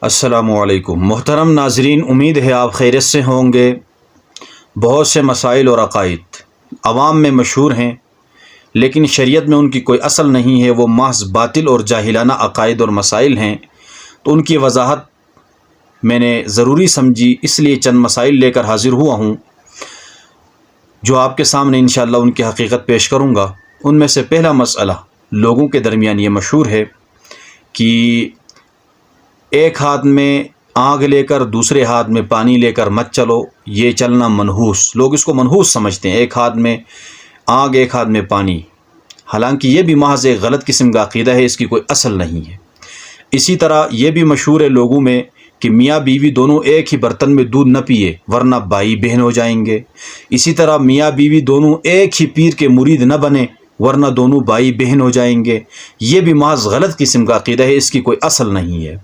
السلام علیکم محترم ناظرین، امید ہے آپ خیریت سے ہوں گے۔ بہت سے مسائل اور عقائد عوام میں مشہور ہیں، لیکن شریعت میں ان کی کوئی اصل نہیں ہے، وہ محض باطل اور جاہلانہ عقائد اور مسائل ہیں۔ تو ان کی وضاحت میں نے ضروری سمجھی، اس لیے چند مسائل لے کر حاضر ہوا ہوں جو آپ کے سامنے انشاءاللہ ان کی حقیقت پیش کروں گا۔ ان میں سے پہلا مسئلہ لوگوں کے درمیان یہ مشہور ہے کہ ایک ہاتھ میں آگ لے کر دوسرے ہاتھ میں پانی لے کر مت چلو، یہ چلنا منحوس۔ لوگ اس کو منحوس سمجھتے ہیں، ایک ہاتھ میں آگ ایک ہاتھ میں پانی، حالانکہ یہ بھی محض ایک غلط قسم کا عقیدہ ہے، اس کی کوئی اصل نہیں ہے۔ اسی طرح یہ بھی مشہور ہے لوگوں میں کہ میاں بیوی دونوں ایک ہی برتن میں دودھ نہ پیے ورنہ بھائی بہن ہو جائیں گے۔ اسی طرح میاں بیوی دونوں ایک ہی پیر کے مرید نہ بنے ورنہ دونوں بھائی بہن ہو جائیں گے۔ یہ بھی محض غلط قسم کا عقیدہ ہے، اس کی کوئی اصل نہیں ہے۔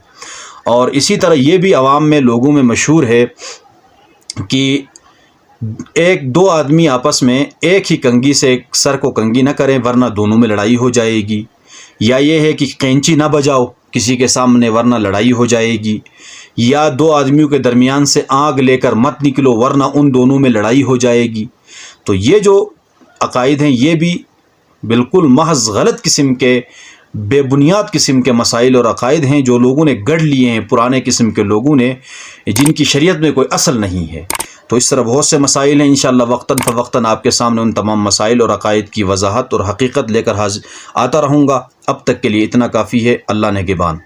اور اسی طرح یہ بھی عوام میں لوگوں میں مشہور ہے کہ ایک دو آدمی آپس میں ایک ہی کنگھی سے سر کو کنگھی نہ کریں ورنہ دونوں میں لڑائی ہو جائے گی، یا یہ ہے کہ قینچی نہ بجاؤ کسی کے سامنے ورنہ لڑائی ہو جائے گی، یا دو آدمیوں کے درمیان سے آگ لے کر مت نکلو ورنہ ان دونوں میں لڑائی ہو جائے گی۔ تو یہ جو عقائد ہیں یہ بھی بالکل محض غلط قسم کے، بے بنیاد قسم کے مسائل اور عقائد ہیں جو لوگوں نے گڑھ لیے ہیں، پرانے قسم کے لوگوں نے، جن کی شریعت میں کوئی اصل نہیں ہے۔ تو اس طرح بہت سے مسائل ہیں، انشاءاللہ وقتاً فوقتاً آپ کے سامنے ان تمام مسائل اور عقائد کی وضاحت اور حقیقت لے کر حاضر آتا رہوں گا۔ اب تک کے لیے اتنا کافی ہے۔ اللہ نگہبان۔